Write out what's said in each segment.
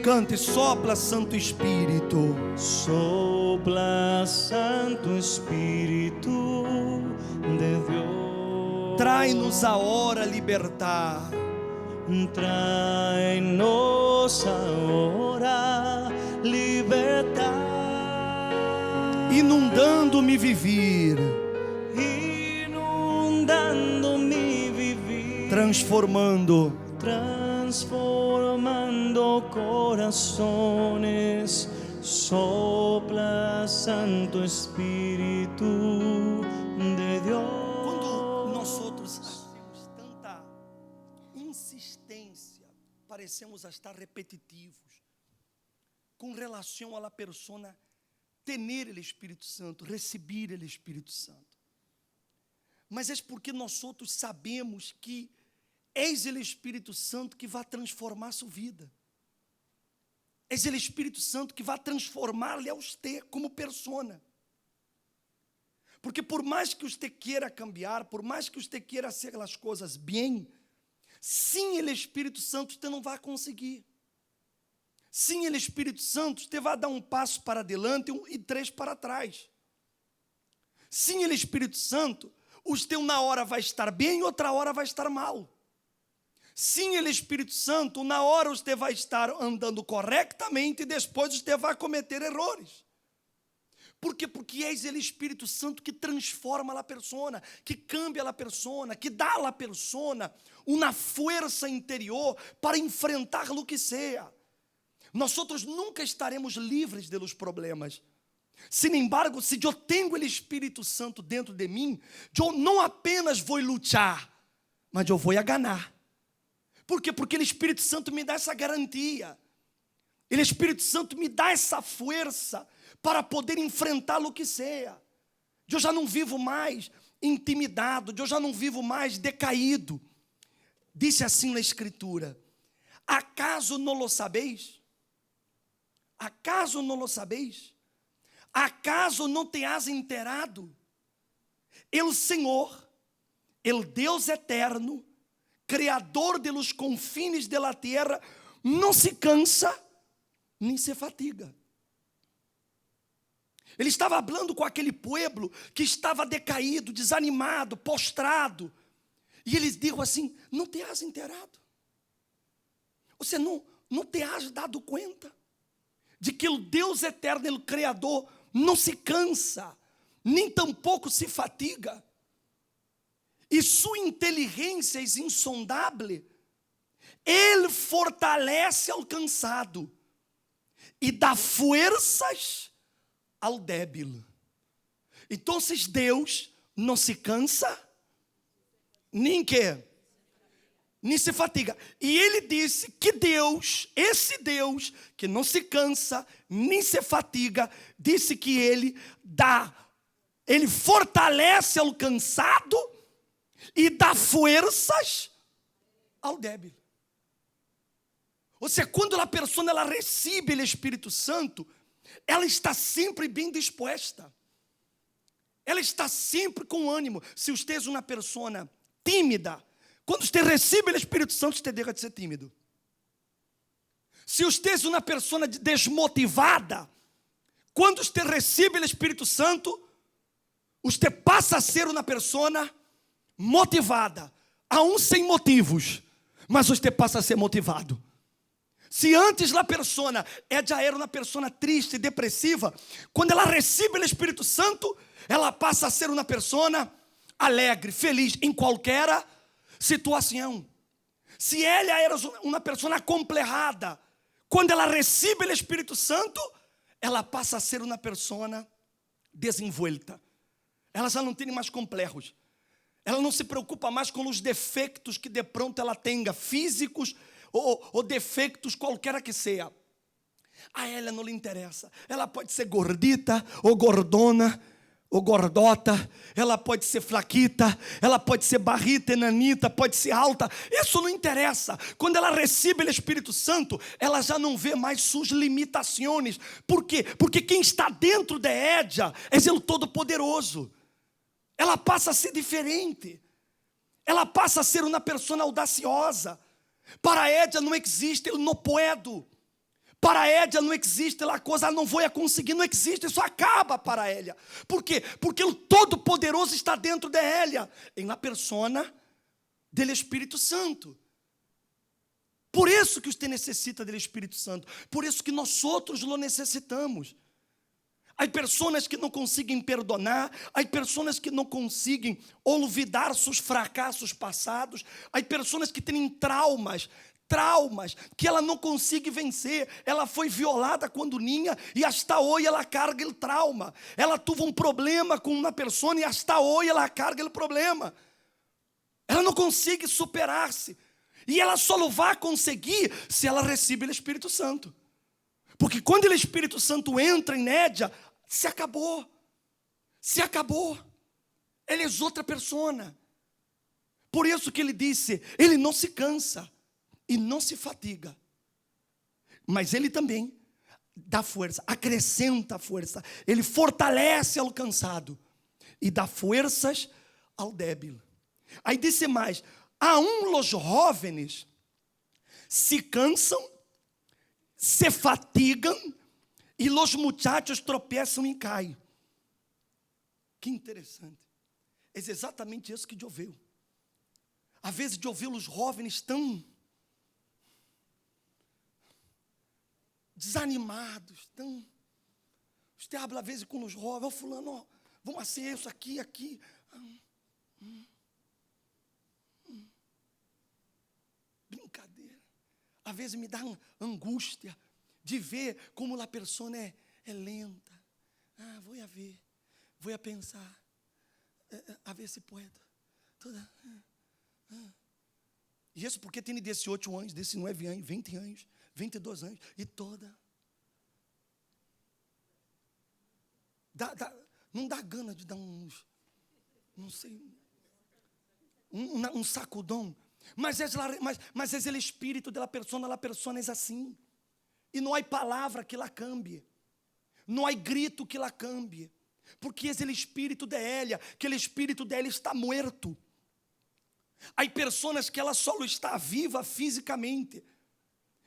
Cante, sopla, Santo Espírito. Sopla, Santo Espírito de Deus. Trai-nos a hora libertar. Trai-nos agora libertar. Inundando-me viver. Inundando-me viver. Transformando corazones. Sopla, Santo Espírito de Deus. Quando nós outros temos tanta insistência, parecemos estar repetitivos com relação à persona tener o Espírito Santo, receber o Espírito Santo. Mas é porque nós outros sabemos que eis o Espírito Santo que vai transformar a sua vida. Eis o Espírito Santo que vai transformar-lhe a você como persona. Porque por mais que você queira cambiar, por mais que você queira fazer as coisas bem, sem o Espírito Santo você não vai conseguir. Sem o Espírito Santo você vai dar um passo para adelante e 3 para trás. Sem o Espírito Santo, você uma hora vai estar bem e outra hora vai estar mal. Sem o Espírito Santo, na hora você vai estar andando corretamente e depois você vai cometer erros. Por quê? Porque é o Espírito Santo que transforma a persona, que cambia a persona, que dá à persona uma força interior para enfrentar o que seja. Nós outros nunca estaremos livres dos problemas. Sin embargo, se eu tenho o Espírito Santo dentro de mim, eu não apenas vou lutar, mas eu vou ganhar. Por quê? Porque o Espírito Santo me dá essa garantia. O Espírito Santo me dá essa força para poder enfrentar o que seja. Eu já não vivo mais intimidado, eu já não vivo mais decaído. Disse assim na Escritura: acaso não lo sabeis? Acaso não lo sabeis? Acaso não te has enterado? El Senhor, el Deus eterno, Criador de los confines de la tierra, não se cansa, nem se fatiga. Ele estava falando com aquele povo que estava decaído, desanimado, prostrado. E ele diz assim: não te has enterado? Você não te has dado conta de que o Deus eterno, o Criador, não se cansa, nem tampouco se fatiga? E sua inteligência é insondável. Ele fortalece ao cansado e dá forças ao débil. Então, Deus não se cansa, nem se fatiga. E ele disse que Deus, esse Deus que não se cansa, nem se fatiga, disse que ele fortalece ao cansado e dá forças ao débil. Ou seja, quando a pessoa ela recebe o Espírito Santo, ela está sempre bem disposta. Ela está sempre com ânimo. Se você é uma pessoa tímida, quando você recebe o Espírito Santo, você deixa de ser tímido. Se você é uma pessoa desmotivada, quando você recebe o Espírito Santo, você passa a ser uma pessoa motivada, aún sem motivos, mas você passa a ser motivado. Se antes a persona já era uma pessoa triste, depressiva, quando ela recebe o Espírito Santo, ela passa a ser uma pessoa alegre, feliz em qualquer situação. Se ela era uma pessoa acomplejada, quando ela recebe o Espírito Santo, ela passa a ser uma pessoa desenvolta. Ela já não tem mais complexos. Ela não se preocupa mais com os defeitos que de pronto ela tenha, físicos ou defeitos qualquer que seja. A ela não lhe interessa. Ela pode ser gordita ou gordona ou gordota. Ela pode ser flaquita. Ela pode ser barrita, enanita, pode ser alta. Isso não interessa. Quando ela recebe o Espírito Santo, ela já não vê mais suas limitações. Por quê? Porque quem está dentro de ela é o Todo-Poderoso. Ela passa a ser diferente. Ela passa a ser uma pessoa audaciosa. Para ela não existe, eu não puedo. Para ella não existe a coisa, não vou conseguir, não existe, isso acaba para ela. Por quê? Porque o Todo-Poderoso está dentro de ela, em la persona do Espírito Santo. Por isso que você necessita do Espírito Santo, por isso que nós outros lo necessitamos. Há pessoas que não conseguem perdonar, há pessoas que não conseguem olvidar seus fracassos passados, há pessoas que têm traumas que ela não consegue vencer. Ela foi violada quando ninha e hasta hoje ela carga o trauma. Ela teve problema com uma pessoa e hasta hoje ela carga o problema. Ela não consegue superar-se. E ela só vai conseguir se ela recebe o Espírito Santo. Porque quando o Espírito Santo entra em ella, se acabou. Se acabou. Ele é outra pessoa. Por isso que ele disse, ele não se cansa e não se fatiga. Mas ele também dá força, acrescenta força. Ele fortalece ao cansado e dá forças ao débil. Aí disse mais, los jóvenes se cansam, se fatigam e los muchachos tropeçam e caem. Que interessante. É exatamente isso que eu ouvi. Às vezes eu ouvi os jovens tão desanimados, tão... Você habla às vezes com os jovens, fulano, vamos fazer isso aqui. Brincadeira. Às vezes me dá angústia de ver como a pessoa é lenta. Vou pensar, a ver se pode. E isso porque tem 18 anos, 19 anos, 20 anos, 22 anos, e toda. Não dá gana de dar não sei, um sacudão. Mas é o espírito da pessoa, a pessoa é assim. E não há palavra que la cambie. Não há grito que la cambie. Porque é o espírito de ela, que o espírito dela está morto. Há pessoas que ela só está viva fisicamente,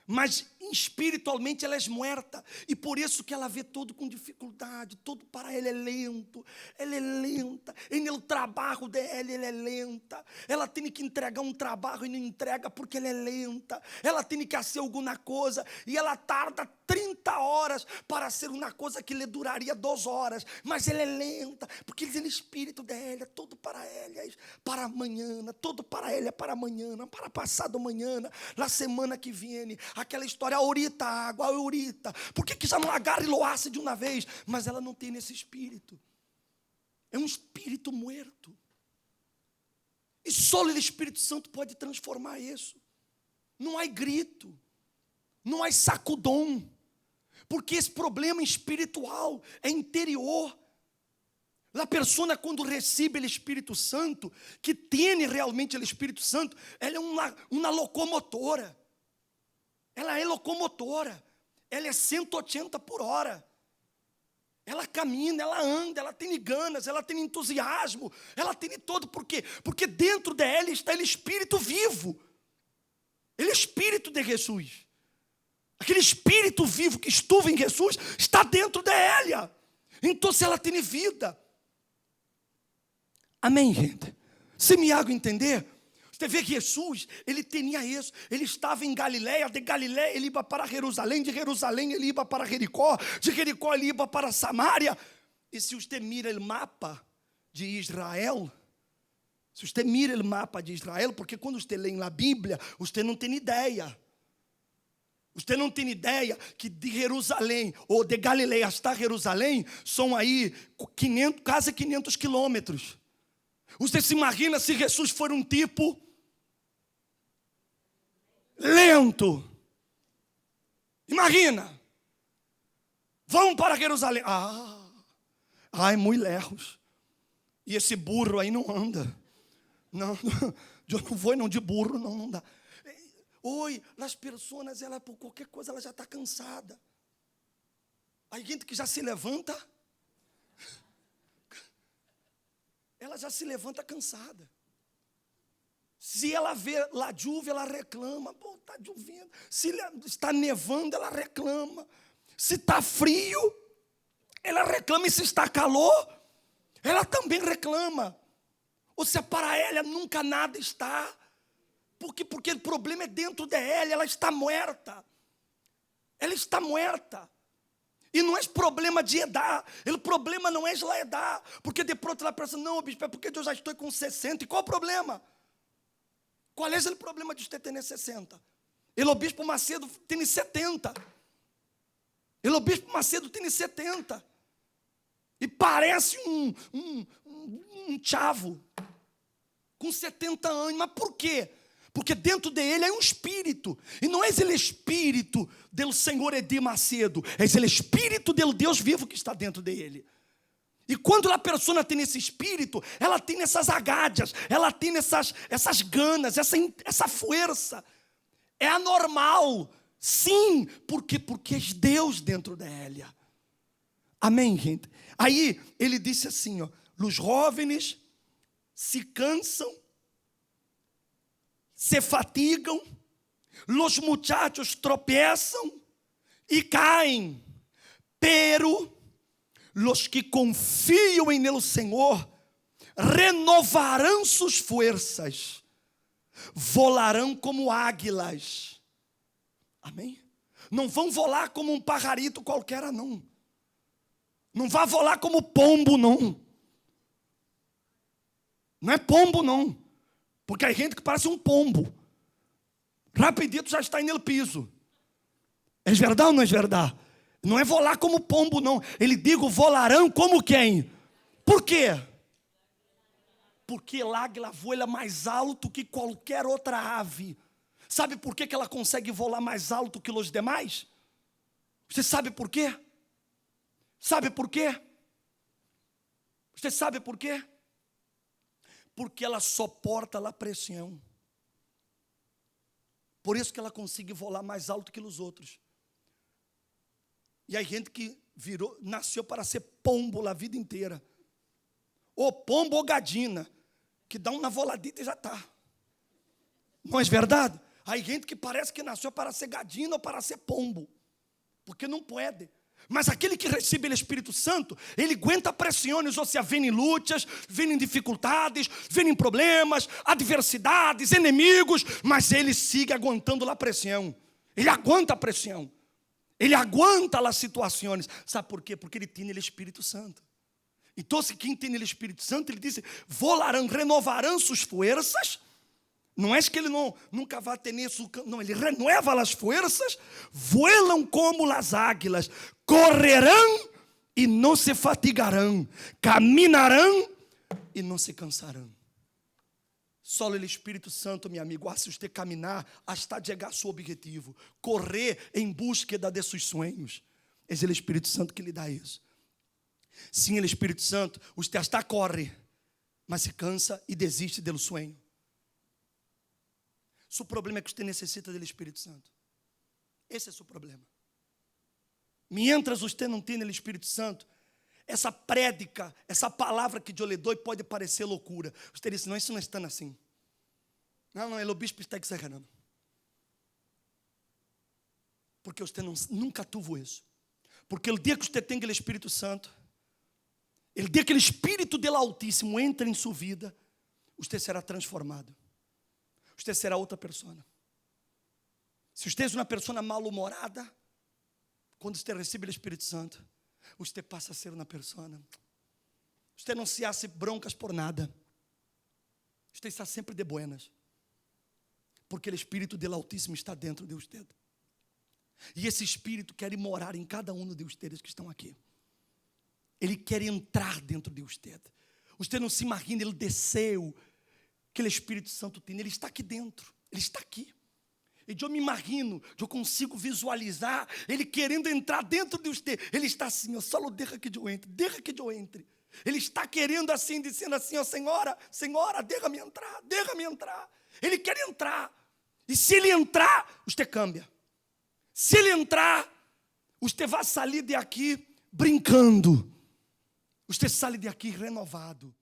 mas espiritualmente ela é morta, e por isso que ela vê tudo com dificuldade, tudo para ela é lento, ela é lenta, e no trabalho dela ela é lenta, ela tem que entregar um trabalho e não entrega porque ela é lenta, ela tem que fazer alguma coisa, e ela tarda 30 horas para ser uma coisa que lhe duraria 2 horas, mas ela é lenta, porque o espírito dela, tudo para ela, para amanhã, tudo para ela é para amanhã, para passado amanhã, na semana que vem, aquela história, ahorita água, ahorita, por que já não agarra e loasse de uma vez? Mas ela não tem esse espírito, é um espírito morto, e só o Espírito Santo pode transformar isso. Não há grito, não há sacudão, porque esse problema espiritual é interior. A pessoa, quando recebe o Espírito Santo, que tem realmente o Espírito Santo, ela é uma locomotora. Ela é locomotora. Ela é 180 por hora. Ela caminha, ela anda, ela tem ganas, ela tem entusiasmo, ela tem todo. Por quê? Porque dentro dela está o Espírito vivo. Ele é o Espírito de Jesus. Aquele Espírito vivo que estuva em Jesus está dentro dela. Então, se ela tem vida. Amém, gente? Se me hago entender? Você vê que Jesus, ele tinha isso. Ele estava em Galiléia, de Galiléia ele ia para Jerusalém, de Jerusalém ele ia para Jericó, de Jericó ele ia para Samaria. E se você mira o mapa de Israel, porque quando você lê na Bíblia, você não tem ideia. Você não tem ideia que de Jerusalém, ou de Galiléia hasta Jerusalém, são aí quase 500 quilômetros. Você se imagina se Jesus for um tipo lento? Imagina. Vamos para Jerusalém. É muito lejos. E esse burro aí não anda. Não, eu não vou não de burro, não dá. Oi, as pessoas, ela por qualquer coisa, ela já está cansada. Aí gente que já se levanta, ela já se levanta cansada. Se ela vê lá chuva, ela reclama. Pô, está chovendo. Se está nevando, ela reclama. Se está frio, ela reclama. E se está calor, ela também reclama. Ou seja, para ela nunca nada está. Porque o problema é dentro dela, ela está morta. Ela está morta. E não é problema de edad. O problema não é a edad. Porque de pronto ela pensa, não, bispo, é porque eu já estou com 60. E qual o problema? Qual é o problema de você ter 60? O bispo Macedo tem 70. O bispo Macedo tem 70. E parece um chavo com 70 anos. Mas por quê? Porque dentro dele é um espírito. E não é o espírito do Senhor Edir Macedo. É o espírito do Deus vivo que está dentro dele. E quando a pessoa tem esse espírito, ela tem essas agádias, ela tem essas ganas, essa força. É anormal. Sim, porque é Deus dentro dela. Amém, gente? Aí ele disse assim, ó, os jovens se cansam, se fatigam, os muchachos tropeçam e caem, pero los que confiam em el Senhor renovarão suas forças, volarão como águilas. Amém? Não vão volar como um pajarito qualquer, não. Não vá volar como pombo, não. Não é pombo, não. Porque há gente que parece um pombo. Rapidito já está no piso. É verdade ou não é verdade? Não é volar como pombo, não. Ele digo, volarão como quem? Por quê? Porque a águila voa mais alto que qualquer outra ave. Sabe por que ela consegue voar mais alto que os demais? Você sabe por quê? Sabe por quê? Você sabe por quê? Porque ela suporta a pressão. Por isso que ela consegue voar mais alto que os outros. E a gente que nasceu para ser pombo a vida inteira. Ou pombo ou gadina, que dá uma voladita e já está. Não é verdade? Há gente que parece que nasceu para ser gadina ou para ser pombo. Porque não pode. Mas aquele que recebe o Espírito Santo, ele aguenta pressões, ou seja, vem em lutas, vem em dificuldades, vem em problemas, adversidades, inimigos, mas ele sigue aguentando a pressão. Ele aguenta a pressão. Ele aguenta as situações. Sabe por quê? Porque ele tem o Espírito Santo. Então, se quem tem o Espírito Santo, ele diz, volarão, renovarão suas forças. Não é que ele nunca vai ter isso. Não, ele renova as forças, voam como as águilas, correrão e não se fatigarão, caminharão e não se cansarão. Só o Espírito Santo, meu amigo, se você caminhar até chegar ao seu objetivo, correr em búsqueda de seus sonhos, é o Espírito Santo que lhe dá isso. Sim, o Espírito Santo, você até corre, mas se cansa e desiste do sonho. O problema é que você necessita do Espírito Santo. Esse é o seu problema. Mientras você não tem o Espírito Santo, essa prédica, essa palavra que eu lhe dou pode parecer loucura. Você diz, não, isso não está assim. Não, o bispo está exagerando. Porque você nunca teve isso. Porque o dia que você tem o Espírito Santo, o dia que o Espírito do Altíssimo entra em sua vida, você será transformado. Você será outra pessoa. Se você é uma pessoa mal-humorada, quando você recebe o Espírito Santo, você passa a ser uma pessoa. Você não se hace broncas por nada. Você está sempre de buenas. Porque o Espírito do Altíssimo está dentro de você. E esse Espírito quer morar em cada um de vocês que estão aqui. Ele quer entrar dentro de você. Você não se imagina, ele desceu. Que o Espírito Santo tem, ele está aqui dentro, ele está aqui. E eu me imagino, eu consigo visualizar ele querendo entrar dentro de você. Ele está assim, ó, só deixa que eu entre, deixa que eu entre. Ele está querendo assim, dizendo assim, ó, Senhora, deixa-me entrar, deixa-me entrar. Ele quer entrar. E se ele entrar, você cambia. Se ele entrar, você vai sair de aqui brincando. Você sai de aqui renovado.